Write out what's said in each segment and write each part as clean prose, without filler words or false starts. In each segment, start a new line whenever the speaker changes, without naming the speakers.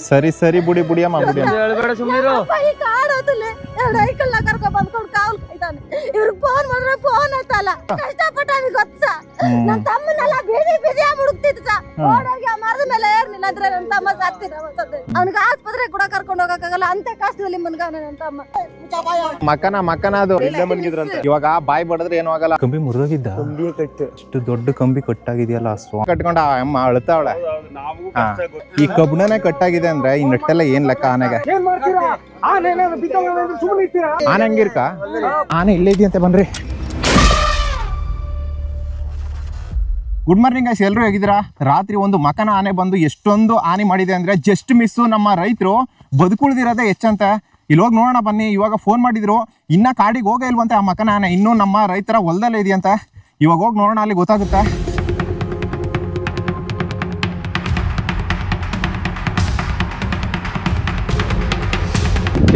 ಸರಿ ಸರಿ ಬುಡಿ ಬುಡಿಯಮ್ಮ
ಕರ್ಕೊಂಡ್ ಬಂದ್ಕೊಂಡು ಕಾವಲ್ ಕಾಯ್ತಾನೆ. ಇವ್ರಿಗೆ ಫೋನ್ ಮಾಡಿದ್ರೆ ಫೋನ್ ಹತ್ತಲ್ಲ. ಕಷ್ಟಪಟ್ಟ ಗೊತ್ತ ನನ್ ತಮ್ಮನೆಲ್ಲ ಬೀದಿ ಬೀದಿ ಹುಡುಕ್ತಿದ್ದ. ಓಡೋಗಿ ಆ ಮರದ ಮೇಲೆ ಏರ್ನಿಲ್ಲ ಅಂದ್ರೆ ನನ್ ತಮ್ಮ ಸತ್ತಿರ. ಅವ್ನಿಗೆ ಆಸ್ಪತ್ರೆ ಕೂಡ ಕರ್ಕೊಂಡು ಹೋಗಕ್ಕಾಗಲ್ಲ, ಅಂತ ಕಷ್ಟದಲ್ಲಿ ಮನ್ಗವನೆ ನನ್ ತಮ್ಮ.
ಮಕ್ಕನ ಅದು ಇವಾಗ ಬಾಯಿ ಬಡದ್ರೆ ಏನೂ ಆಗಲ್ಲ. ಕಂಬಿ ಮುರಿದೋಗಿದ್ದ, ಇಷ್ಟು ದೊಡ್ಡ ಕಂಬಿ ಕಟ್ಟಾಗಿದೆಯಲ್ಲ, ಕಟ್ಕೊಂಡ ಅಮ್ಮ ಅಳ್ತಾವಳೆ. ಈ ಕಬ್ಬಣನೆ ಕಟ್ಟಾಗಿದೆ ಅಂದ್ರೆ ಈ ನಟ್ಟೆಲ್ಲ ಏನ್ ಲೆಕ್ಕ ಆನೆಗೆ? ಆನೆ ಹಂಗಿರ್ಕ? ಆನೆ ಇಲ್ಲೇ ಇದೆಯಂತೆ, ಬನ್ರಿ. ಗುಡ್ ಮಾರ್ನಿಂಗ್ ಗೈಸ್, ಎಲ್ಲರೂ ಹೇಗಿದ್ದೀರಾ? ರಾತ್ರಿ ಒಂದು ಮಕನ ಆನೆ ಬಂದು ಎಷ್ಟೊಂದು ಹಾನಿ ಮಾಡಿದೆ ಅಂದ್ರೆ ಜಸ್ಟ್ ಮಿಸ್ಸು. ನಮ್ಮ ರೈತರು ಬದುಕುಳಿದಿರೋದೇ ಹೆಚ್ಚಂತ. ಇಲ್ಲಿ ಹೋಗಿ ನೋಡೋಣ ಬನ್ನಿ. ಇವಾಗ ಫೋನ್ ಮಾಡಿದ್ರು, ಇನ್ನ ಕಾಡಿಗೆ ಹೋಗೇ ಇಲ್ವಂತೆ ಆ ಮಕನ ಆನೆ, ಇನ್ನೂ ನಮ್ಮ ರೈತರ ಹೊಲದಲ್ಲೇ ಇದೆಯಂತ. ಇವಾಗ ಹೋಗಿ ನೋಡೋಣ, ಅಲ್ಲಿ ಗೊತ್ತಾಗುತ್ತೆ.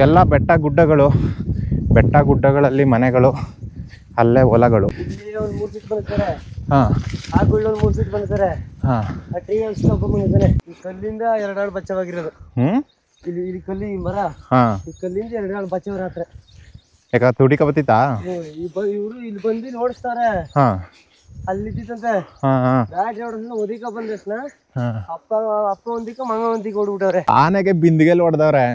ಎಲ್ಲ ಬೆಟ್ಟ ಗುಡ್ಡಗಳಲ್ಲಿ ಮನೆಗಳು, ಅಲ್ಲೇ ಹೊಲಗಳು.
ಕಲ್ಲಿಂದ 2 ಬಚ್ಚವಾಗಿರೋದು. ಇಲ್ಲಿ ಕಲ್ಲಿ ಮರ, ಈ ಕಲ್ಲಿಂದ 2 ಬಚ್ಚವ ಹತ್ರ.
ಯಾಕ ತುಡಿಕ ಬತ್ತಿತ್ತಾ?
ಇವ್ರು ಇಲ್ಲಿ ಬಂದು ನೋಡಿಸ್ತಾರೆ. ಅಲ್ಲಿದ್ದಂತೆ ಬ್ಯಾಟ್ರಿ ಹೊಡೆದ್ ಒದಿಕ ಬಂದಸ್ನ ಅಪ್ಪ ಒಂದಿಕ ಮಗ ಒಂದಿಕ ಹೊಡ್ಬಿಟ್ಟವ್ರೆ.
ಆನೆಗೆ ಬಿಂದಿಗೆಲ್ಲಿ ಹೊಡೆದವ್ರೆ.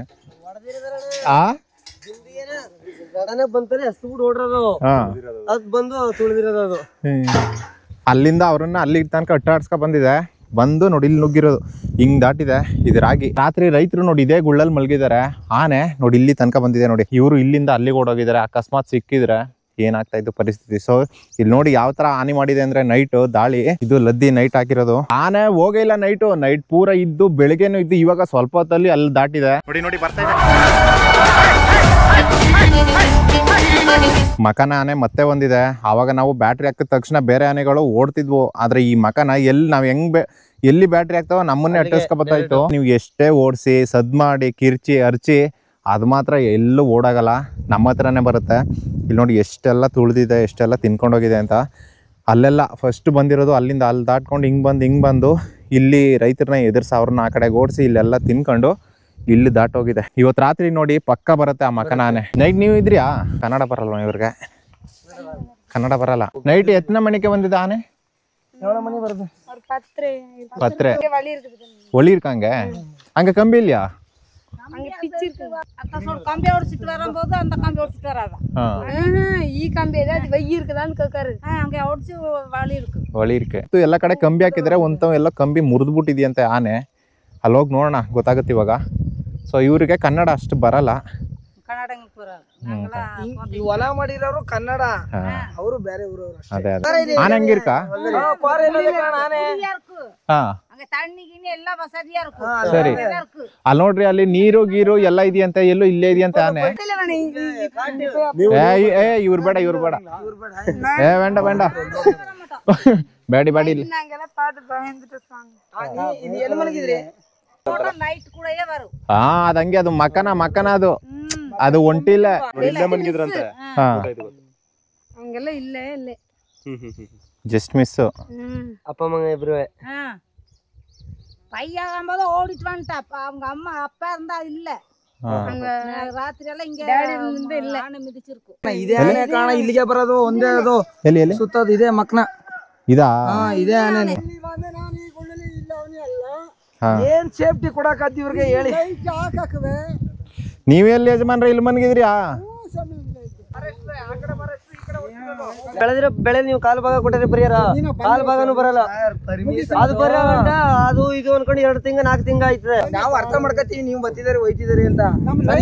ಬಂತಾನೆ ಅಷ್ಟು ಬಿಟ್ಟು ಹೊಡ್ರದು, ಅದ್ ಬಂದು ತುಳಿದಿರೋದು. ಅದು
ಅಲ್ಲಿಂದ ಅವ್ರನ್ನ ಅಲ್ಲಿ ತನಕ ಅಟ್ಟಾಡ್ಸ್ಕೊ ಬಂದಿದೆ. ಬಂದು ನೋಡಿ ಇಲ್ಲಿ ನುಗ್ಗಿರೋದು, ಹಿಂಗ್ ದಾಟಿದೆ. ಇದು ರಾತ್ರಿ ರೈತರು ನೋಡಿ ಇದೇ ಗುಳ್ಳಲ್ಲಿ ಮಲಗಿದ್ದಾರೆ. ಆನೆ ನೋಡಿ ಇಲ್ಲಿ ತನಕ ಬಂದಿದೆ. ನೋಡಿ ಇವರು ಇಲ್ಲಿಂದ ಅಲ್ಲಿಗೆ ಓಡೋಗಿದ್ದಾರೆ. ಅಕಸ್ಮಾತ್ ಸಿಕ್ಕಿದ್ರೆ ಏನಾಗ್ತಾ ಇತ್ತು ಪರಿಸ್ಥಿತಿ. ಸೊ ಇಲ್ಲಿ ನೋಡಿ ಯಾವ ತರ ಹಾನಿ ಮಾಡಿದೆ ಅಂದ್ರೆ ನೈಟ್ ದಾಳಿ. ಇದು ಲದ್ದಿ ನೈಟ್ ಹಾಕಿರೋದು. ಆನೆ ಹೋಗೇ ಇಲ್ಲ ನೈಟ್ ಪೂರ ಇದ್ದು, ಬೆಳಿಗ್ಗೆನೂ ಇದ್ದು. ಇವಾಗ ಸ್ವಲ್ಪ ಹೊತ್ತಲ್ಲಿ ಅಲ್ಲಿ ದಾಟಿದೆ. ನೋಡಿ ಬರ್ತಾ ಇದೆ ಮಕನ ಆನೆ ಮತ್ತೆ ಒಂದಿದೆ. ಆವಾಗ ನಾವು ಬ್ಯಾಟ್ರಿ ಹಾಕಿದ ತಕ್ಷಣ ಬೇರೆ ಆನೆಗಳು ಓಡ್ತಿದ್ವು. ಆದ್ರೆ ಈ ಮಕನ ಎಲ್ಲಿ ಬ್ಯಾಟ್ರಿ ಹಾಕ್ತಾವ ನಮ್ಮನ್ನೇ ಅಟ್ಟಿಸ್ಕೊಬತ್ತಾ ಇತ್ತು. ನೀವು ಎಷ್ಟೇ ಓಡಿಸಿ ಸದ್ ಮಾಡಿ ಕಿರ್ಚಿ ಅರ್ಚಿ ಅದು ಮಾತ್ರ ಎಲ್ಲೂ ಓಡಾಗಲ್ಲ, ನಮ್ಮ ಹತ್ರನೇ ಬರುತ್ತೆ. ಇಲ್ಲಿ ನೋಡಿ ಎಷ್ಟೆಲ್ಲ ತುಳಿದಿದೆ, ಎಷ್ಟೆಲ್ಲ ತಿನ್ಕೊಂಡೋಗಿದೆ ಅಂತ. ಅಲ್ಲೆಲ್ಲ ಫಸ್ಟ್ ಬಂದಿರೋದು, ಅಲ್ಲಿಂದ ಅಲ್ಲಿ ದಾಟ್ಕೊಂಡು ಹಿಂಗೆ ಬಂದು ಇಲ್ಲಿ ರೈತರನ್ನ ಎದುರಿಸಿ ಅವ್ರನ್ನ ಆ ಕಡೆಗೆ ಓಡಿಸಿ ಇಲ್ಲೆಲ್ಲ ತಿನ್ಕೊಂಡು ಇಲ್ಲಿ ದಾಟೋಗಿದೆ. ಇವತ್ತು ರಾತ್ರಿ ನೋಡಿ ಪಕ್ಕ ಬರುತ್ತೆ ಆ ಮಕನ ಆನೆ. ನೈಟ್ ನೀವು ಇದ್ರಿಯಾ? ಕನ್ನಡ ಬರಲ್ವ ಇವ್ರಿಗೆ? ಕನ್ನಡ ಬರಲ್ಲ. ನೈಟ್ ಎತ್ತನ ಮನೆಗೆ ಬಂದಿದ್ದ ಆನೆ? ಪತ್ರೆ ಒಳಿ ಇರ್ಕಂಗೆ ಹಂಗ ಕಂಬಿ ಇಲ್ಯಾ? ಎಲ್ಲ ಕಡೆ ಕಂಬಿ ಹಾಕಿದ್ರೆ ಎಲ್ಲ ಕಂಬಿ ಮುರಿದ್ಬಿಟ್ಟಿದ್ಯಂತೆ ಆನೆ. ಅಲ್ಲಿ ಹೋಗಿ ನೋಡೋಣ, ಗೊತ್ತಾಗುತ್ತೆ ಇವಾಗ. ಸೊ ಇವರಿಗೆ ಕನ್ನಡ ಅಷ್ಟು ಬರಲ್ಲ.
ಹೊಲ ಮಾಡಿರೋರು ಕನ್ನಡ, ಅವರು ಬೇರೆ ಊರವರು.
ಅದೇ ಆನೆ ಹಂಗಿರ್ಕ? ಸರಿ, ಅಲ್ಲಿ ನೋಡ್ರಿ, ಅಲ್ಲಿ ನೀರು ಗೀರು ಎಲ್ಲ ಇದೆಯಂತೆ, ಎಲ್ಲೂ ಇಲ್ಲೇ ಇದೆಯಂತೆ ಆನೆ. ಇವ್ರು ಬೇಡ ಬೇಡಿ ಅದಂಗೆ. ಅದು ಮಕನ ಅದು ಒಂಟಿಲ್ಲ. Just miss.
ಅಪ್ಪ ಮಗ ಇಬ್ರು
பையன் ஆகும்போது ஓடிட்டு வந்துட்டான். அவங்க அம்மா அப்பா இருந்தா இல்ல. ರಾತ್ರಿ ಎಲ್ಲ ಹಿಂಗೆ ಆನೆ ಮಿದಿಸಿರ್ಕು.
ಇದೇ ಆನೆ ಕಾಣ ಇಲ್ಲಿಗೆ ಬರೋದು ಒಂದೇ. ಅದು ಸುತ್ತೋದು ಇದೇ ಮಕ್ನ
ಇದಾ?
ಇದೇ ಆನೆ. ಏನ್ ಸೇಫ್ಟಿ ಕೊಡಕತ್ತಿ ಇವ್ರಿಗೆ ಹೇಳಿ.
ನೀವೆಲ್ಲಿ ಯಜಮಾನ್ರ ಇಲ್ಲಿ ಮನ್ಗಿದ್ರಿಯಾ?
ಬೆಳೆದಿರೋ ಬೆಳೆ ನೀವು ಕಾಲು ಭಾಗ ಕೊಟ್ಟರೆ ಪರಿಹಾರ, ಕಾಲು ಭಾಗನು ಬರಲ್ಲ. ಅದು ಬರೋಣ ಅದು ಇದು ಅನ್ಕೊಂಡು 2 ತಿಂಗ 4 ತಿಂಗ ಆಯ್ತದೆ. ನಾವು ಅರ್ಥ ಮಾಡ್ಕೊತೀವಿ, ನೀವು ಬತ್ತಿದಾರೆ ಒಯ್ತಿದಾರೆ ಅಂತ.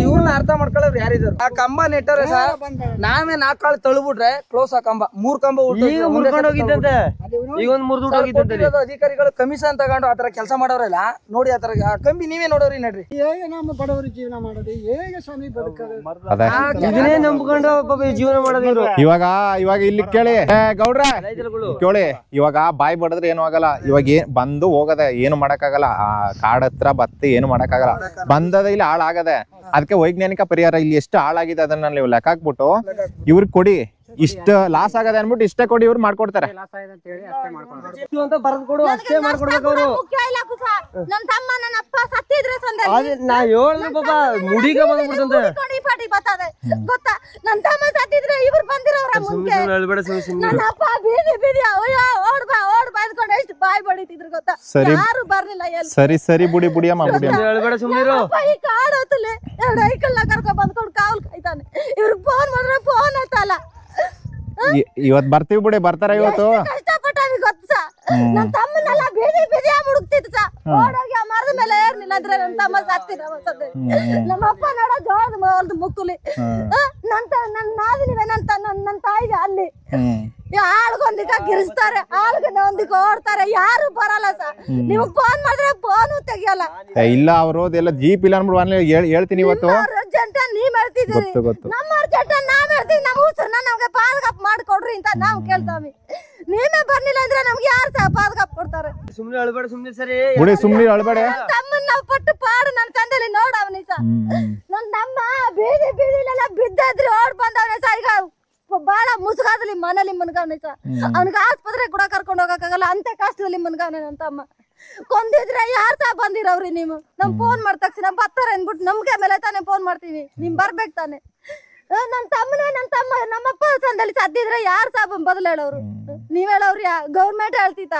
ಇವ್ರನ್ನ ಅರ್ಥ ಮಾಡ್ಕೊಳ್ಳೋರು ಯಾರಿದ್ರು? ಆ ಕಂಬ ನೆಟ್ಟರೆ ನಾವೇ 4 ಕಾಳು ತಳ್ಬಿಟ್ರೆ ಕ್ಲೋಸ್ ಆ ಕಂಬ. 3 ಕಂಬ ಈಗ ಮುರ್ಕೊಂಡು ಹೋಗಿದ್ದಂತೆ, ಈಗ ಒಂದು ಮುರಿದು ಹೋಗಿದ್ದಂತೆ. ಅಧಿಕಾರಿಗಳು ಕಮಿಷನ್ ತಗೊಂಡು ಆತರ ಕೆಲಸ ಮಾಡೋರಲ್ಲ ನೋಡಿ. ಆತರ ಕಂಬಿ ನೀವೇ ನೋಡೋರಿ ನಡ್ರಿ. ಹೇಗೆ ನಮ್ಮ ಬಡವರು ಜೀವನ ಮಾಡೋದು, ಹೇಗೆ ಸ್ವಾಮಿ ಬದುಕೋದು, ಇದನ್ನೇ ನಂಬ್ಕೊಂಡು ಜೀವನ ಮಾಡೋದು.
ಇವಾಗ ಇವಾಗ ಇಲ್ಲಿ ಕೇಳಿ ಗೌಡ್ರ ಕೇಳಿ, ಇವಾಗ ಬಾಯಿ ಬಡದ್ರೆ ಏನು ಆಗಲ್ಲ. ಇವಾಗ ಬಂದು ಹೋಗದೆ, ಏನು ಮಾಡಕ್ಕಾಗಲ್ಲ. ಆ ಕಾಡ್ ಹತ್ರ ಬತ್ತಿ ಏನು ಮಾಡಕ್ಕಾಗಲ್ಲ. ಬಂದದ ಇಲ್ಲಿ ಹಾಳಾಗದೆ. ಅದಕ್ಕೆ ವೈಜ್ಞಾನಿಕ ಪರಿಹಾರ ಇಲ್ಲಿ ಎಷ್ಟು ಹಾಳಾಗಿದೆ ಅದನ್ನ ನೀವು ಲೆಕ್ಕ ಹಾಕ್ಬಿಟ್ಟು ಇವ್ರಿಗೆ ಕೊಡಿ. ಇಷ್ಟ ಲಾಸ್ ಆಗದೆ ಅನ್ಬಿಟ್ಟು ಇಷ್ಟೇ ಕೊಡಿ, ಇವ್ರು ಮಾಡ್ಕೊಡ್ತಾರೆ.
ನನ್ ತಮ್ಮ ನನ್ನ ಅಪ್ಪ ಸತ್ತಿದ್ರೆ
ನಾ ಹೇಳ್ದೆ ಬಾಬಾ ಮುಡಿಗ ಬಂದ್ಬಿಡ್ತಂತೆ.
ಗೊತ್ತಾ, ನನ್ ತಮ್ಮ ಸತ್ತಿದ್ರೆ ಇವ್ರು ಬಂದಿರೋರ ಮುಂದೆ ನನ್ನ ಅಪ್ಪ ಬೀದಿ ಬೀದಿ ಓಡ್ ಬಾ ಅಂದ್ಕೊಂಡು ಎಷ್ಟು ಬಾಯ್ ಬಡಿತಿದ್ರು ಗೊತ್ತಾ. ಯಾರು ಬರ್ಲಿಲ್ಲ.
ಸರಿ ಬುಡಿ ಬುಡಿಯಮ್ಮ ಬುಡಿ
ಹೇಳ್ಬೇಡ ಸುಮ್ಮನಿರು.
ಈ ಕಾಡು ಹೊತ್ತಲ್ಲಿ 2 ಐಕಲ್ನ ಕರ್ಕೊಂಡ್ ಬಂದ್ಕೊಂಡು ಕಾವಲ್ ಕಾಯ್ತಾನೆ. ಇವ್ರಿಗೆ ಫೋನ್ ಮಾಡಿದ್ರೆ ಫೋನ್ ಹತ್ತಲ್ಲ.
ಇವತ್ ಬರ್ತೀವಿ ಬಿಡಿ, ಬರ್ತಾರ ಇವತ್ತು.
ಕಷ್ಟಪಟ್ಟ ಗೊತ್ತಾ, ನನ್ ತಮ್ಮನೆಲ್ಲ ಬೀದಿ ಬೀದಿ ಮುಡುಕ್ತಿತ್ತು. ಓಡೋಗಿ ಆ ಮರದ ಮೇಲೆ ಏರ್ನಿಲ್ಲ ಅಂದ್ರೆ ನನ್ ತಮ್ಮ ನಮ್ಮ ಅಪ್ಪ ನೋಡ ಜೋಳದ ಹೊಲ್ದು ಮುಕ್ಕುಲಿ. ನನ್ ನಾದಿನಿವೆ ನನ್ ತಾಯಿಗೆ ಅಲ್ಲಿ ಆಳ್ಗೊಂದಿಕ ಗಿರಿಸ್ತಾರೆ, ಆಳ್ಗನ ಒಂದಿಕ ಓಡ್ತಾರೆ. ಯಾರು ಬರಲ್ಲ ಸರ್. ನಿಮಗ್ ಫೋನ್ ಮಾಡಿದ್ರೆ ಫೋನು ತೆಗಿಯಲ್ಲ.
ಇಲ್ಲ ಅವರು ಎಲ್ಲ ಜೀಪ್ ಇಲ್ಲ ಅನ್ಬಿಡು ಹೇಳ್ತೀನಿ ಇವತ್ತು.
ಅರ್ಜೆಂಟ್ ನೀವ್ ಹೇಳ್ತಿದ್ದೀರಿ, ನಮ್ಮ ಅರ್ಜೆಂಟ್ ನಾವ್ ಹೇಳ್ತೀವಿ. ನಮ್ಮ ಉಸಿರನ್ನ ನಮ್ಗೆ ಪಾದಗಾಪ್ ಮಾಡ್ಕೊಡ್ರಿ ಅಂತ ನಾವ್ ಕೇಳ್ತಾವಿ. ನೀವೇ ಬರ್ಲಿಲ್ಲ ಅಂದ್ರೆ ನಮ್ಗೆ ಯಾರು ಸಹ ಪಾದಗಾಪ್ ಕೊಡ್ತಾರೆ?
ಸುಮ್ನೆ ಅಳ್ಬೇಡ, ಸುಮ್ನೆ ಸರಿ
ಬಿಡಿ, ಸುಮ್ನೆ ಅಳ್ಬೇಡ.
ತಮ್ಮನ್ನ ನಾವು ಪಟ್ಟು ಪಾಡು ನನ್ ತಂದೆಲಿ ನೋಡವನಿ ಸಾ. ನನ್ ತಮ್ಮ ಬೀದಿ ಬೀದಿಲೆಲ್ಲ ಬಿದ್ದಾದ್ರಿ ಓಡ್ ಬಂದವನೇ ಸಾ. ಈಗ ಬಾಳ ಮುಸುಗಾದಲ್ಲಿ ಮನೇಲಿ ಮನ್ಗವನೆ ಸಾ. ಅವ್ನಿಗೆ ಆಸ್ಪತ್ರೆ ಕೂಡ ಕರ್ಕೊಂಡು ಹೋಗಕ್ಕಾಗಲ್ಲ, ಅಂತ ಕಷ್ಟದಲ್ಲಿ ಮನ್ಗವನೆ ನನ್ ತಮ್ಮ. ಕೊಂದಿದ್ರೆ ಯಾರ್ ಸಹ ಬಂದಿರವ್ರಿ ನೀವು. ನಮ್ ಫೋನ್ ಮಾಡಿದ ತಕ್ಷಣ ಬರ್ತಾರೆ ಅನ್ಬಿಟ್ಟು ನಮ್ಗೆ ಮೇಲೆ ತಾನೇ ಫೋನ್ ಮಾಡ್ತೀವಿ. ನಿಮ್ ಬರ್ಬೇಕು ತಾನೆ. ನನ್ ತಮ್ಮ ನಮ್ಮಪ್ಪ ಸಂದಲ್ಲಿ ಸದ್ದಿದ್ರೆ ಯಾರು ಸಹ ಬದಲು ಹೇಳೋರು? ನೀವ್ ಹೇಳೋರಿ? ಗೌರ್ಮೆಂಟ್ ಹೇಳ್ತಿತ್ತ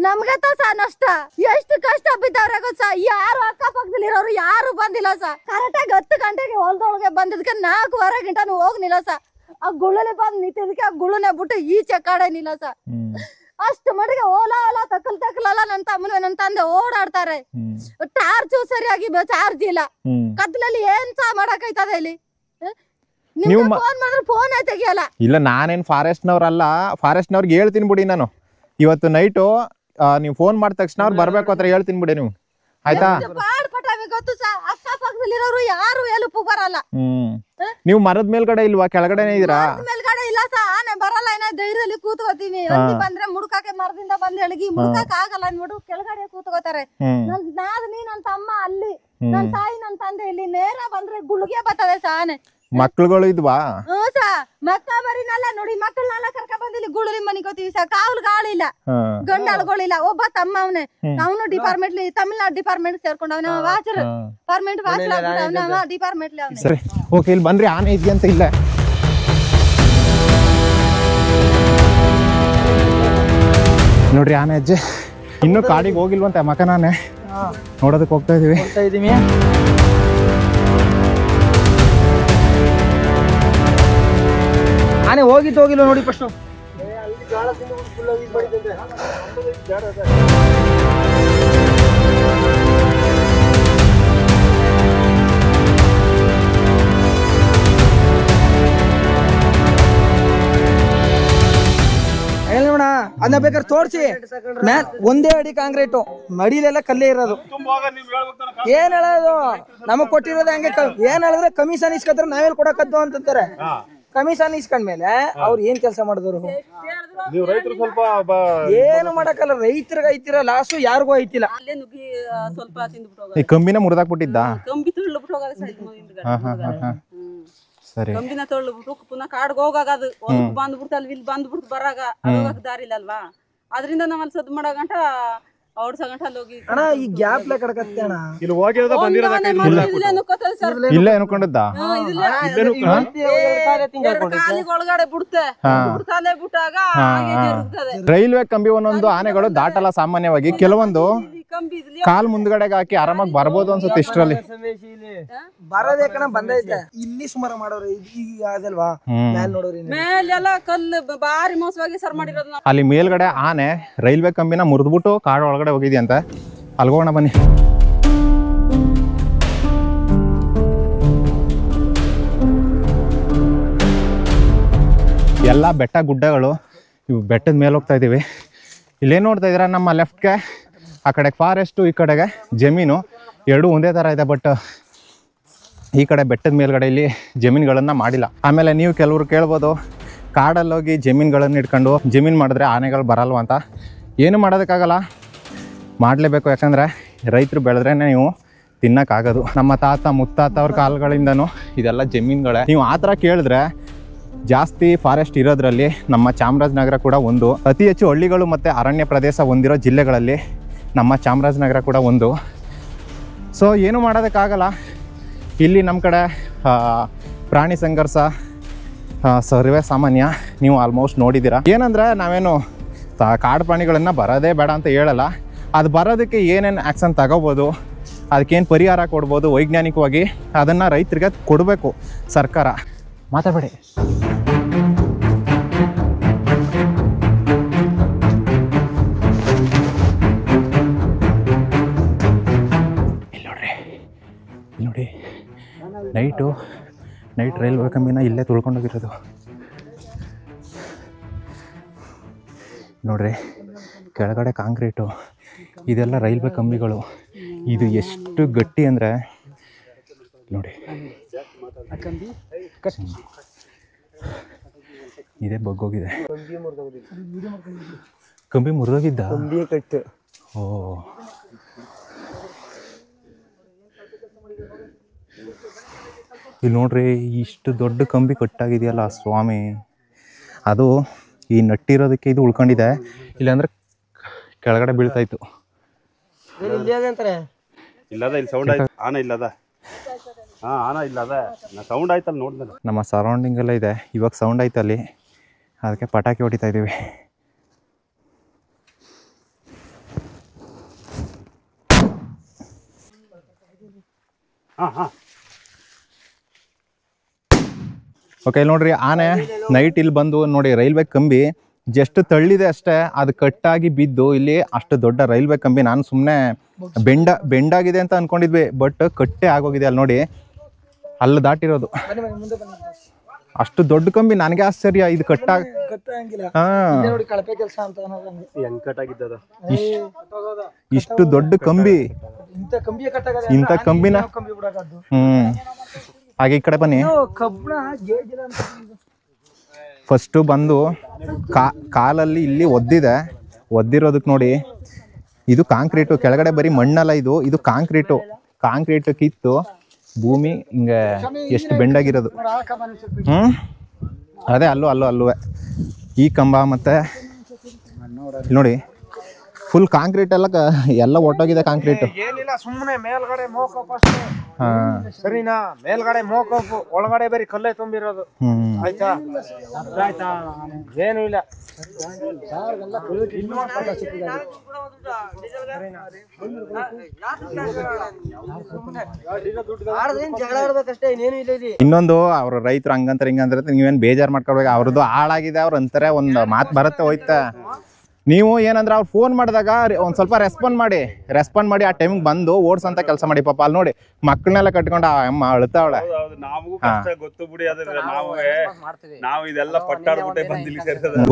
ನಮ್ಗೆ ಸಹ ನಷ್ಟ. ಎಷ್ಟು ಕಷ್ಟ ಬಿದ್ದವ್ರೆ ಗೊತ್ತಾ. ಯಾರು ಅಕ್ಕಪಕ್ಕದಲ್ಲಿ ಇರೋರು ಯಾರು ಬಂದಿಲ್ಲ ಸಾ. ಕರೆಕ್ಟಾಗಿ 10 ಗಂಟೆಗೆ ಹೊಲದೊಳಗೆ ಬಂದಿದ್ಕೆ 4:15 ಗಂಟೆ ಹೋಗ್ನಿಲ್ಲ ಸಾ. ಆ ಗುಳ್ಳಲ್ಲಿ ಬಂದ್ ನಿಂತಿದ್ಕೆ ಆ ಗುಳ್ಳನೆ ಬಿಟ್ಟು ಈಚೆ ಕಡೆ ನಿಲ್ಲ ಸಾ. ಅಷ್ಟು ಮಟ್ಟಿಗೆ ಓಲಾ ತಕ್ಕಲಲ್ಲ ನನ್ ತಮ್ಮನ ನನ್ ತಂದೆ ಓಡಾಡ್ತಾರೆ. ಟಾರ್ಚು ಸರಿಯಾಗಿ ಚಾರ್ಜ್ ಇಲ್ಲ. ಕತ್ಲಲ್ಲಿ ಏನ್ ಸಹ ಮಾಡಕೈತದ ಇಲ್ಲಿ. ಫೋನ್ ಮಾಡಿದ್ರೆ ಫೋನ್ ತೆಗಿಯಲ್ಲ.
ಇಲ್ಲ, ನಾನೇನ್ ಫಾರೆಸ್ಟ್ನವ್ರಲ್ಲ. ಫಾರೆಸ್ಟ್ನವ್ರಿಗೆ ಹೇಳ್ತೀನಿ ಬಿಡಿ ನಾನು. ಇವತ್ತು ನೈಟು ನೀವು ಫೋನ್ ಮಾಡಿದ ತಕ್ಷಣ ಅವ್ರು ಬರ್ಬೇಕು ಅಂತ ಹೇಳ್ತೀನಿ ಬಿಡಿ ನೀವು, ಆಯ್ತಾ?
ಗೊತ್ತು ಸಾ, ಅಕ್ಕಪಕ್ಕದಲ್ಲಿರೋರು ಯಾರು ಎಲುಪು ಬರಲ್ಲ.
ನೀವು ಮರದ ಮೇಲ್ಗಡೆ ಇಲ್ವಾ, ಕೆಳಗಡೆನೆ ಇದೀರಾ?
ಮೇಲ್ಗಡೆ ಇಲ್ಲ ಸಾ. ಆನೆ ಬರಲ್ಲ. ಏನೋ ಧೈರ್ಯದಲ್ಲಿ ಕೂತ್ಕೋತೀವಿ. ಬಂದ್ರೆ ಮುಡುಕಕ್ಕೆ ಮರದಿಂದ ಬಂದ್ ಎಳಗಿ ಮುಡುಕಕ್ಕೆ ಆಗಲ್ಲ ಅನ್ಬಿಟ್ಟು ಕೆಳಗಡೆ ಕೂತ್ಕೋತಾರೆ. ನನ್ ತಮ್ಮ ಅಲ್ಲಿ, ನನ್ ತಾಯಿ ನನ್ ತಂದೆ ಇಲ್ಲಿ. ನೇರ ಬಂದ್ರೆ ಗುಳ್ಗೆ ಬರ್ತದೆ ಸಾ ಆನೆ.
ಮಕ್ಳುಗಳು ಇದ್ವಾ?
ಹ್ಮ್ ಸಾ. ಮಕ್ಕ ಮರಿನೆಲ್ಲ ನೋಡಿ, ಮಕ್ಕಳನ್ನೆಲ್ಲ ಕರ್ಕ ಬಂದಿಲ್ಲಿ ಗುಳರಿ ಮನಿಕೋತೀವಿ ಸಾ. ಕಾವಲ್ ಗಾಳಿಲ್ಲ, ಗಂಡಾಳುಗಳಿಲ್ಲ. ಒಬ್ಬ ತಮ್ಮ ಅವನೇ, ಅವನು ಡಿಪಾರ್ಟ್ಮೆಂಟ್ ತಮಿಳ್ನಾಡು ಡಿಪಾರ್ಟ್ಮೆಂಟ್ ಸೇರ್ಕೊಂಡ. ಅವನ ವಾಚರ್ ಪರ್ಮನೆಂಟ್ ವಾಚರ್ ಡಿಪಾರ್ಟ್ಮೆಂಟ್.
ಸರಿ, ಓಕೆ. ಇಲ್ಲಿ ಬನ್ರಿ, ಆನೆ ಇದೆಯಂತ ಇಲ್ಲ ನೋಡ್ರಿ. ಆನೆ ಅಜ್ಜೆ ಇನ್ನು ಕಾಡಿಗೆ ಹೋಗಿಲ್ವಂತೆ. ಮಕನಾನೆ ನೋಡೋದಕ್ಕೆ ಹೋಗ್ತಾ ಇದೀವಿ.
ಆನೆ ಹೋಗಿಲ್ಲ ನೋಡಿ ಫಸ್ಟ್. ಅದನ್ನ ಬೇಕಾದ್ರೆ ತೋರ್ಸಿ. ಒಂದೇ ಅಡಿ ಕಾಂಕ್ರೀಟು, ಮಡಿಲೆಲ್ಲ ಕಲ್ಲೇ ಇರೋದು. ಏನ್ ಹೇಳೋದು? ನಮಗ್ ಕೊಟ್ಟಿರೋದು ಹಂಗೆ. ಏನ್ ಹೇಳಿದ್ರೆ ಕಮಿಷನ್ ಇಸ್ಕೊತಾರೆ, ನಾವೆಲ್ಲ ಕೊಡಕದ್ದು ಅಂತಂತಾರೆ. ಕಮಿಷನ್ ಇಸ್ಕೊಂಡ್ಮೇಲೆ ಅವ್ರು ಏನ್ ಕೆಲಸ ಮಾಡಿದ್ರು? ಏನು ಮಾಡಕ್ಕಲ್ಲ. ರೈತರಿಗೆ ಐತಿರ ಲಾಸು, ಯಾರಿಗೂ ಐತಿಲ್ಲ.
ಈ ಕಂಬಿನ ಮುರಿದಾಕ್ಬಿಟ್ಟಿದ್ದ. ಸರಿ,
ಕಂಬಿನ ತೊಳ್ಬಿಟ್ಟು ಪುನಃ ಕಾಡ್ಗೆ ಹೋಗಾಗದು ಬಂದ್ಬಿಡ್ತು. ಅಲ್ಲಿ ಇಲ್ಲಿ ಬಂದ್ಬಿಡ್ತು ಬರಾಗ ದಾರಿ ಇಲ್ಲಲ್ವಾ. ಅದರಿಂದ ನಾವ್ ಅಲ್ಲಿ ಸದ್ ಮಾಡಗಂಟ ಓಡ್ಸಗಂಟ ಅಲ್ಲಿ ಹೋಗಿ
ಅಣ್ಣ ಈ ಗ್ಯಾಪ್ ಲೆ ಕಡಕತ್ತೆ ಅಣ್ಣ.
ಇಲ್ಲಿ ಹೋಗಿರೋದ ಬಂದಿರೋದಕ್ಕೆ ಇಲ್ಲೇ ಅನ್ಕೊಂಡಿದ್ದ.
ಕಾಲಿಗೆ ಒಳಗಡೆ ಬಿಡುತ್ತೆ, ಬಿಡ್ತಾಲೆ ಬಿಟ್ಟಾಗ
ರೈಲ್ವೆ ಕಂಬಿ ಒಂದೊಂದು ಆನೆಗಳು ದಾಟಲ್ಲ ಸಾಮಾನ್ಯವಾಗಿ. ಕೆಲವೊಂದು ಕಾಲ್ ಮುಂದ್ಗಡೆಗೆ ಹಾಕಿ ಆರಾಮಾಗಿ ಬರ್ಬೋದು ಅನ್ಸುತ್ತೆ. ಇಷ್ಟರಲ್ಲಿ
ಬರೋದೇ ಕಣ ಬಂದೈತೆ. ಇಲ್ಲಿ ಸುಮಾರು ಮಾಡೋರು ಈಗ ಅದಲ್ವಾ ಮೇಲ್ ನೋಡೋರಿ,
ಮೇಲೆಲ್ಲ ಕಲ್ಲು ಬಾರಿ ಮೋಸವಾಗಿ ಸರ್ ಮಾಡಿರೋದು.
ಅಲ್ಲಿ ಮೇಲ್ಗಡೆ ಆನೆ ರೈಲ್ವೆ ಕಂಬಿನ ಮುರಿದ್ಬಿಟ್ಟು ಕಾಡು ಒಳಗಡೆ ಹೋಗಿದ್ಯಂತ. ಅಲ್ಗೋಣ ಬನ್ನಿ. ಎಲ್ಲ ಬೆಟ್ಟ ಗುಡ್ಡಗಳು. ಇವು ಬೆಟ್ಟದ ಮೇಲೆ ಹೋಗ್ತಾ ಇದೀವಿ. ಇಲ್ಲೇನು ನೋಡ್ತಾ ಇದ್ದೀರಾ, ನಮ್ಮ ಲೆಫ್ಟ್ಗೆ ಆ ಕಡೆಗೆ ಫಾರೆಸ್ಟು, ಈ ಕಡೆಗೆ ಜಮೀನು, ಎರಡೂ ಒಂದೇ ಥರ ಇದೆ. ಬಟ್ ಈ ಕಡೆ ಬೆಟ್ಟದ ಮೇಲ್ಗಡೆ ಇಲ್ಲಿ ಜಮೀನುಗಳನ್ನು ಮಾಡಿಲ್ಲ. ಆಮೇಲೆ ನೀವು ಕೆಲವರು ಕೇಳ್ಬೋದು, ಕಾಡಲ್ಲಿ ಹೋಗಿ ಜಮೀನುಗಳನ್ನು ಇಟ್ಕೊಂಡು ಜಮೀನು ಮಾಡಿದ್ರೆ ಆನೆಗಳು ಬರಲ್ವ ಅಂತ. ಏನು ಮಾಡೋದಕ್ಕಾಗಲ್ಲ, ಮಾಡಲೇಬೇಕು. ಯಾಕಂದರೆ ರೈತರು ಬೆಳೆದ್ರೇ ನೀವು ತಿನ್ನೋಕ್ಕಾಗೋದು. ನಮ್ಮ ತಾತ ಮುತ್ತಾತ ಅವ್ರ ಕಾಲಗಳಿಂದನೂ ಇದೆಲ್ಲ ಜಮೀನುಗಳೇ. ನೀವು ಆ ಥರ ಕೇಳಿದ್ರೆ ಜಾಸ್ತಿ ಫಾರೆಸ್ಟ್ ಇರೋದ್ರಲ್ಲಿ ನಮ್ಮ ಚಾಮರಾಜನಗರ ಕೂಡ ಒಂದು. ಅತಿ ಹೆಚ್ಚು ಹಳ್ಳಿಗಳು ಮತ್ತು ಅರಣ್ಯ ಪ್ರದೇಶ ಹೊಂದಿರೋ ಜಿಲ್ಲೆಗಳಲ್ಲಿ ನಮ್ಮ ಚಾಮರಾಜನಗರ ಕೂಡ ಒಂದು. ಸೊ ಏನು ಮಾಡೋದಕ್ಕಾಗಲ್ಲ. ಇಲ್ಲಿ ನಮ್ಮ ಕಡೆ ಪ್ರಾಣಿ ಸಂಘರ್ಷ ಸರ್ವೇ ಸಾಮಾನ್ಯ, ನೀವು ಆಲ್ಮೋಸ್ಟ್ ನೋಡಿದ್ದೀರಾ. ಏನಂದರೆ ನಾವೇನು ಕಾಡು ಪ್ರಾಣಿಗಳನ್ನು ಬರೋದೇ ಬೇಡ ಅಂತ ಹೇಳಲ್ಲ. ಅದು ಬರೋದಕ್ಕೆ ಏನೇನು ಆ್ಯಕ್ಷನ್ ತಗೋಬೋದು, ಅದಕ್ಕೇನು ಪರಿಹಾರ ಕೊಡ್ಬೋದು ವೈಜ್ಞಾನಿಕವಾಗಿ, ಅದನ್ನು ರೈತರಿಗೆ ಕೊಡಬೇಕು ಸರ್ಕಾರ. ಮಾತಾಡಬೇಡಿ. ನೋಡಿ ನೈಟ್ ರೈಲ್ವೆ ಕಂಬಿನ ಇಲ್ಲೇ ತುಳ್ಕೊಂಡೋಗಿರೋದು ನೋಡ್ರಿ. ಕೆಳಗಡೆ ಕಾಂಕ್ರೀಟು, ಇದೆಲ್ಲ ರೈಲ್ವೆ ಕಂಬಿಗಳು. ಇದು ಎಷ್ಟು ಗಟ್ಟಿ ಅಂದರೆ ನೋಡಿ, ಇದೇ ಬಗ್ಗೋಗಿದೆ. ಕಂಬಿ ಮುರಿದೋಗಿದ್ದ. ಓ, ಇಲ್ಲಿ ನೋಡ್ರಿ, ಇಷ್ಟು ದೊಡ್ಡ ಕಂಬಿ ಕಟ್ಟಾಗಿದೆಯಲ್ಲ ಸ್ವಾಮಿ. ಅದು ಈ ನಟ್ಟಿರೋದಕ್ಕೆ ಇದು ಉಳ್ಕೊಂಡಿದೆ, ಇಲ್ಲಾಂದ್ರೆ ಕೆಳಗಡೆ ಬೀಳ್ತಾಯಿತ್ತು.
ಇಲ್ಲದ ಇಲ್ಲಿ ಸೌಂಡ್ ಆಯ್ತು. ಆನ ಇಲ್ಲದ ಆನ ಇಲ್ಲದ ಸೌಂಡ್ ಆಯ್ತಲ್ಲ ನೋಡಿದ್ರೆ.
ನಮ್ಮ ಸರೌಂಡಿಂಗ್ ಎಲ್ಲ ಇದೆ. ಇವಾಗ ಸೌಂಡ್ ಆಯ್ತಲ್ಲಿ, ಅದಕ್ಕೆ ಪಟಾಕಿ ಹೊಡಿತಾ ಇದ್ದೀವಿ. ಓಕೆ, ನೋಡ್ರಿ, ಆನೆ ನೈಟ್ ಇಲ್ಲಿ ಬಂದು ನೋಡಿ, ರೈಲ್ವೆ ಕಂಬಿ ಜಸ್ಟ್ ತಳ್ಳಿದೆ ಅಷ್ಟೇ, ಅದು ಕಟ್ಟಾಗಿ ಬಿದ್ದು ಇಲ್ಲಿ ಅಷ್ಟು ದೊಡ್ಡ ರೈಲ್ವೆ ಕಂಬಿ. ನಾನು ಸುಮ್ಮನೆ ಬೆಂಡಾಗಿದೆ ಅಂತ ಅನ್ಕೊಂಡಿದ್ವಿ, ಬಟ್ ಕಟ್ಟೆ ಆಗೋಗಿದೆ. ಅಲ್ಲಿ ನೋಡಿ, ಅಲ್ಲಿ ದಾಟಿರೋದು ಅಷ್ಟು ದೊಡ್ಡ ಕಂಬಿ. ನನಗೆ ಆಶ್ಚರ್ಯ, ಇದು ಇಷ್ಟು ದೊಡ್ಡ ಕಂಬಿ, ಇಂಥ ಕಂಬಿನ. ಹಾಗೆ ಈ ಕಡೆ ಬನ್ನಿ. ಫಸ್ಟು ಬಂದು ಕಾಲಲ್ಲಿ ಇಲ್ಲಿ ಒದ್ದಿರೋದಕ್ಕೆ ನೋಡಿ, ಇದು ಕಾಂಕ್ರೀಟು. ಕೆಳಗಡೆ ಬರೀ ಮಣ್ಣಲ್ಲ, ಇದು ಕಾಂಕ್ರೀಟು ಕಿತ್ತು ಭೂಮಿ ಹಿಂಗೆ ಎಷ್ಟು ಬೆಂಡಾಗಿರೋದು. ಅದೇ ಅಲ್ಲೂ ಈ ಕಂಬ ಮತ್ತೆ ನೋಡಿ, ಫುಲ್ ಕಾಂಕ್ರೀಟ್ ಎಲ್ಲ ಒಟ್ಟೋಗಿದೆ ಕಾಂಕ್ರೀಟ್.
ಏನಿಲ್ಲ, ಸುಮ್ಮನೆ ಮೇಲ್ಗಡೆ ಮೋಕಪ್ ಸರಿನಾ? ಮೇಲ್ಗಡೆ ಮೋಕಪ್, ಒಳಗಡೆ ಬರೀ ಕಲ್ಲೇ ತುಂಬಿರೋದು. ಆಯ್ತಾ? ಏನು ಇಲ್ಲ.
ಇನ್ನೊಂದು, ಅವ್ರ ರೈತರು ಹಂಗಂತಾರೆ ಹಿಂಗಂದ್ರೆ ನೀವೇನು ಬೇಜಾರು ಮಾಡ್ಕೊಳ್ಬೇಕು. ಅವ್ರದ್ದು ಹಾಳಾಗಿದೆ, ಅವ್ರು ಅಂತಾರೆ, ಒಂದು ಮಾತು ಬರುತ್ತೆ ಹೋಯ್ತಾ. ನೀವು ಏನಂದ್ರೆ ಅವ್ರು ಫೋನ್ ಮಾಡಿದಾಗ ಒಂದು ಸ್ವಲ್ಪ ರೆಸ್ಪಾಂಡ್ ಮಾಡಿ ಆ ಟೈಮಿಗೆ ಬಂದು ಓಡಿಸೋಂಥ ಕೆಲಸ ಮಾಡಿ. ಪಾಪ ಅಲ್ಲಿ ನೋಡಿ, ಮಕ್ಕಳನ್ನೆಲ್ಲ ಕಟ್ಕೊಂಡು ಆ ಅಮ್ಮ ಅಳ್ತಾವಳೆ.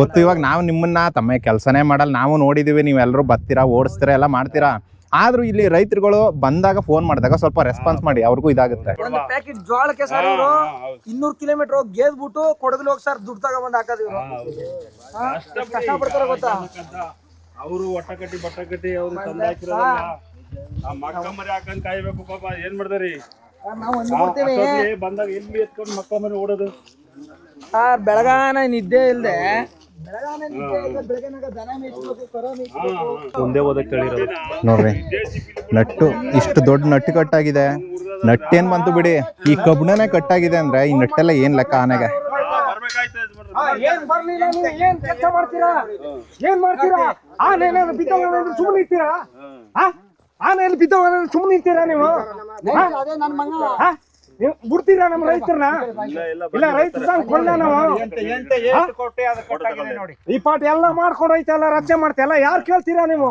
ಗೊತ್ತು, ಇವಾಗ ನಾವು ನಿಮ್ಮನ್ನ ತಮ್ಮ ಕೆಲಸನೇ ಮಾಡಲ್ಲ, ನಾವು ನೋಡಿದೀವಿ. ನೀವೆಲ್ಲರೂ ಬರ್ತೀರಾ, ಓಡಿಸ್ತೀರಾ, ಎಲ್ಲ ಮಾಡ್ತೀರಾ. ಆದ್ರೂ ಇಲ್ಲಿ ರೈತರುಗಳು ಬಂದಾಗ ಫೋನ್ ಮಾಡಿದಾಗ ಸ್ವಲ್ಪ ರೆಸ್ಪಾನ್ಸ್ ಮಾಡಿ, ಅವ್ರಿಗೂ ಇದಾಗುತ್ತೆ.
ಒಂದು ಪ್ಯಾಕೆಟ್ ಜೋಳಕ್ಕೆ ಸರ್ 200 ಕಿಲೋಮೀಟರ್ ಹೋಗಿ ಗೇದ್ಬಿಟ್ಟು ಕೊಡಗಲ್ ಹೋಗಿ ಸರ್ ದುಡ್ಡು ತಗೊಂಡ್ ಹಾಕೋದು. ಕಷ್ಟ ಪಡ್ತಾರ ಗೊತ್ತಾ?
ಅವರು ಒಟ್ಟ ಕಟ್ಟಿ ಬಟ್ಟ ಕಟ್ಟಿ ಅವ್ರು ತಂದ ಹಾಕಿರೋದಲ್ಲ, ಮಕ್ಕ ಮರಿ ಹಾಕೊಂಡ್ ಕಾಯ್ಬೇಕು. ಪಾಪ ಏನ್ ಮಾಡ್ದಾರಿ, ಬಂದಾಗ ಎಲ್ಲಿ ಎತ್ಕೊಂಡು ಮಕ್ಕ ಮರಿ ಓಡೋದು.
ಬೆಳಗಾನ ನಿದ್ದೆ ಇಲ್ದೆ
ಮುಂದೆ ಓದಕ್ಕೆ ಹೇಳಿರೋದು ನೋಡ್ರಿ. ನಟ್ಟು ಇಷ್ಟು ದೊಡ್ಡ ನಟ್ಟು ಕಟ್ಟಾಗಿದೆ. ನಟ್ಟೇನ್ ಬಂತು ಬಿಡಿ, ಈ ಕಬ್ಬಣನೇ ಕಟ್ಟಾಗಿದೆ ಅಂದ್ರೆ ಈ ನಟ್ಟೆಲ್ಲ ಏನ್ ಲೆಕ್ಕ ಆನೆಗೆ?
ಏನ್ ಬರ್ಲಿಲ್ಲ, ನೀವು ಏನ್ ಕೆಲಸ ಮಾಡ್ತೀರಾ? ಏನ್ ಮಾಡ್ತೀರಾ? ಆನೆ ಬಿದ್ದೋಗ ಸುಮ್ಮನೆ ಇರ್ತೀರಾ? ಆನೆಯಲ್ಲಿ ಬಿದ್ದೋಗ ಸುಮ್ಮನೆ ಇರ್ತೀರಾ ನೀವು? ಬಿಡ್ತೀರಾ ನಮ್ಮ ರೈತರನ್ನ? ಇಲ್ಲ, ರೈತರ ಕೊಳ್ಳ ನಾವು ಈ ಪಾಠ ಎಲ್ಲ ಮಾಡ್ಕೊಂಡು ಹೋಯ್ತಲ್ಲ, ರಜೆ ಮಾಡ್ತಲ್ಲ, ಯಾರು ಕೇಳ್ತೀರಾ ನೀವು?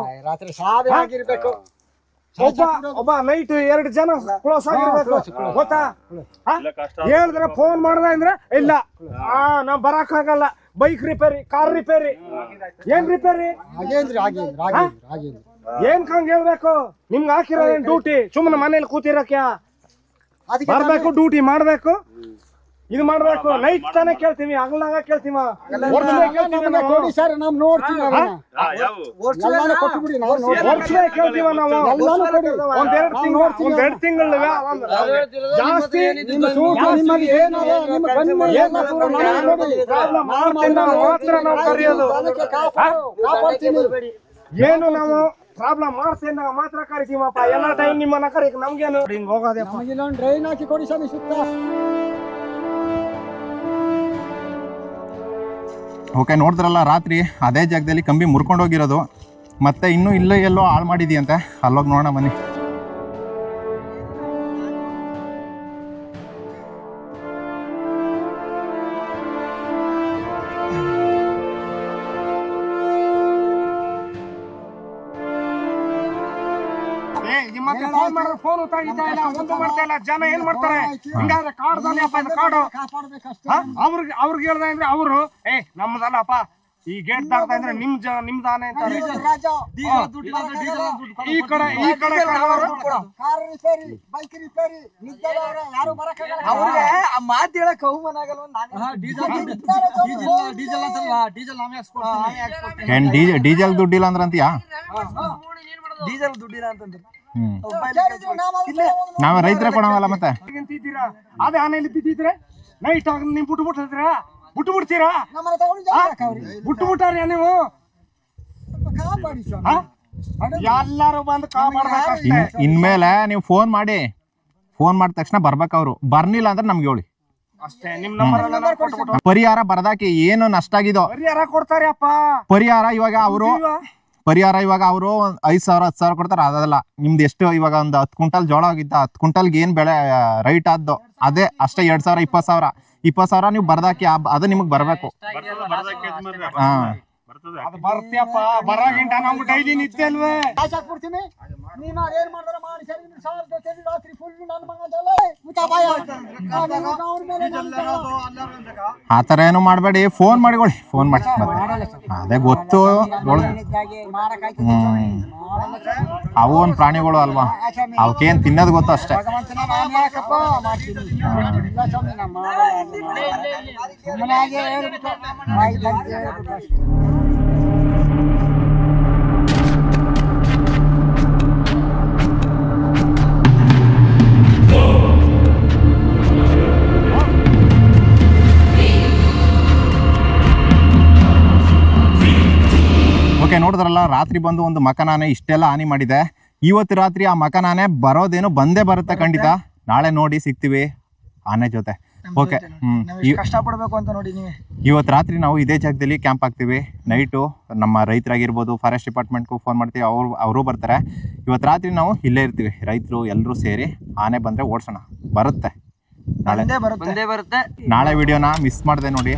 ಒಬ್ಬ ನೈಟ್ 2 ಜನ ಕ್ಲೋಸ್ ಆಗಿರ್ಬೇಕು ಗೊತ್ತಾ? ಹೇಳಿದ್ರೆ ಫೋನ್ ಮಾಡ್ದ ಅಂದ್ರೆ ಇಲ್ಲ, ನಾವ್ ಬರಕ್ ಆಗಲ್ಲ. ಬೈಕ್ ರಿಪೇರಿ, ಕಾರ್ ರಿಪೇರಿ, ಏನ್ ರಿಪೇರಿ? ಏನ್ ಕಂಗ್ ಹೇಳ್ಬೇಕು? ನಿಮ್ಗೆ ಹಾಕಿರೋ ಡ್ಯೂಟಿ ಸುಮ್ಮನೆ ಮನೇಲಿ ಕೂತಿರಕ್ಯಾ? ಬರ್ಬೇಕು, ಡ್ಯೂಟಿ ಮಾಡ್ಬೇಕು. ಇದು ಮಾಡ್ಬೇಕು. ನೈಟ್ ತಾನೇ ಕೇಳ್ತೀವಿ, ಹಗಲ್ನಾಗ ಕೇಳ್ತೀವ.
ಕೊಡಿ ಸರ್, ನಾವು ನೋಡ್ತೀವಿ.
ಕೇಳ್ತೀವ ನಾವು. ಒಂದೆರಡು ತಿಂಗಳ ಜಾಸ್ತಿ ಮಾತ್ರ ನಾವು ಕರೆಯೋದು. ಏನು ನಾವು ಪ್ರಾಬ್ಲಮ್ ಮಾಡ್ತೇನೆ ನಾವು ಮಾತ್ರ ಕರಿತೀವಪ್ಪ. ಎಲ್ಲ ಟೈಮ್ ನಿಮ್ಮನ್ನ ಕರೀಕ್ ನಮ್ಗೇನು ಹಿಂಗ್ ಹೋಗೋದೇ.
ಡ್ರೈನ್ ಹಾಕಿ ಕೊಡಿ ಸರ್ ಸುತ್ತ.
ಓಕೆ, ನೋಡಿದ್ರಲ್ಲ ರಾತ್ರಿ ಅದೇ ಜಾಗದಲ್ಲಿ ಕಂಬಿ ಮುರ್ಕೊಂಡೋಗಿರೋದು. ಮತ್ತೆ ಇನ್ನೂ ಇಲ್ಲೇ ಎಲ್ಲೋ ಹಾಳು ಮಾಡಿದೀಯಂತೆ. ಅಲ್ಲೋಗಿ ನೋಡೋಣ ಬನ್ನಿ.
ಫೋನ್ ಒಂದು ಮಾಡ್ತಾ ಇಲ್ಲ. ಜನ ಏನ್ ಮಾಡ್ತಾರೆ ಹಿಂಗಾದ್ರೆ ಕಾಡ್ದಾನೆ ಅಪ್ಪ ಇದು ಕಾಡು. ಅವ್ರಿಗೆ ಹೇಳ್ದ ಅಂದ್ರೆ ಅವರು ನಮ್ದಲ್ಲಪ್ಪ ಈ ಗೇಟ್ ದಾಟ್ತಾ ಇದ್ರೆ ನಿಮ್ದಾನೆ ಅಂತಾರೆ. ಈ ಕಡೆ
ಮಾತು ಹೇಳಕ್ ಅವಮಾನ ಆಗಲ್ಲ.
ಏನ್ ಡೀಸೆಲ್ ದುಡ್ಡಿಲ್ಲ ಅಂದ್ರೆ ಅಂತೀಯಾ?
ಡೀಸೆಲ್ ದುಡ್ಡಿಲ್ಲ ಅಂತಂದ್ರೆ
ನಾವೇ ರೈತರ ಕೊಡವಲ್ಲ ಮತ್ತೆ.
ಅದೇ ಆನೆಯಲ್ಲಿ ಬಿದ್ದಿದ್ರೆ ನೈಟ್ ಆಗ ನೀವು ಬಿಟ್ಬಿಡ್ತೀರಾ? ಬಿಟ್ಟಾರ ನೀವು. ಎಲ್ಲಾರು ಬಂದು ಕಾಪಾಡ್ಬೇಕಷ್ಟೇ.
ಇನ್ಮೇಲೆ ನೀವು ಫೋನ್ ಮಾಡಿದ ತಕ್ಷಣ ಬರ್ಬೇಕು. ಅವ್ರು ಬರ್ನಿಲ್ಲ ಅಂದ್ರೆ ನಮ್ಗೆ ಹೇಳಿ
ಅಷ್ಟೇ. ನಿಮ್ ನಂಬರ್
ಪರಿಹಾರ ಬರ್ದಾಕಿ ಏನು ನಷ್ಟ ಆಗಿದೋ
ಪರಿಹಾರ ಕೊಡ್ತಾರೆ ಅಪ್ಪ.
ಪರಿಹಾರ ಇವಾಗ ಅವರು 5,000 10,000 ಕೊಡ್ತಾರೆ. ಅದಲ್ಲ ನಿಮ್ದು ಎಷ್ಟು ಇವಾಗ ಒಂದು 10 ಕ್ವಿಂಟಲ್ ಜೋಳ ಆಗಿದ್ದ 10 ಕ್ವಿಂಟಲ್ಗೆ ಏನ್ ಬೆಳೆ ರೈಟ್ ಆದ್ದು ಅದೇ ಅಷ್ಟೇ. 2,000 20,000 ನೀವು ಬರ್ದಾಕಿ ಅದು ನಿಮಗ್ ಬರ್ಬೇಕು. ಹಾ,
ಅದು ಬರ್ತೀಯಪ್ಪ. ಬರಾಗಿಂಟ ನಮ್ಗೆ ಡೈಲಿ ನಿತ್ಯ ಅಲ್ವೇ.
ಆ ತರ ಏನು ಮಾಡ್ಬೇಡಿ. ಫೋನ್ ಮಾಡಿಕೊಳ್ಳಿ. ಫೋನ್ ಮಾಡಿ ಅದೇ ಗೊತ್ತು. ಅವು ಒಂದ್ ಪ್ರಾಣಿಗಳು ಅಲ್ವಾ, ಅವಕ್ಕೇನ್ ತಿನ್ನೋದು ಗೊತ್ತು ಅಷ್ಟೇ. ಓಕೆ, ನೋಡಿದ್ರಲ್ಲ ರಾತ್ರಿ ಬಂದು ಒಂದು ಮಕನಾನೆ ಇಷ್ಟೆಲ್ಲ ಹಾನಿ ಮಾಡಿದೆ. ಇವತ್ತು ರಾತ್ರಿ ಆ ಮಕನಾನೆ ಬರೋದೇನು ಬಂದೇ ಬರುತ್ತೆ ಖಂಡಿತ. ನಾಳೆ ನೋಡಿ ಸಿಗ್ತೀವಿ ಆನೆ ಜೊತೆ. ಓಕೆ,
ಕಷ್ಟಪಡ್ಬೇಕು ಅಂತ ನೋಡಿ ನೀವೇ.
ಇವತ್ತು ರಾತ್ರಿ ನಾವು ಇದೇ ಜಾಗದಲ್ಲಿ ಕ್ಯಾಂಪ್ ಆಗ್ತೀವಿ. ನೈಟು ನಮ್ಮ ರೈತರಾಗಿರ್ಬೋದು, ಫಾರೆಸ್ಟ್ ಡಿಪಾರ್ಟ್ಮೆಂಟ್ಗೂ ಫೋನ್ ಮಾಡ್ತೀವಿ, ಅವರು ಬರ್ತಾರೆ. ಇವತ್ತು ರಾತ್ರಿ ನಾವು ಇಲ್ಲೇ ಇರ್ತೀವಿ. ರೈತರು ಎಲ್ಲರೂ ಸೇರಿ ಆನೆ ಬಂದರೆ ಓಡಿಸೋಣ. ಬರುತ್ತೆ ನಾಳೆ.
ಬರುತ್ತೆ.
ನಾಳೆ ವಿಡಿಯೋನ ಮಿಸ್ ಮಾಡಿದೆ ನೋಡಿ.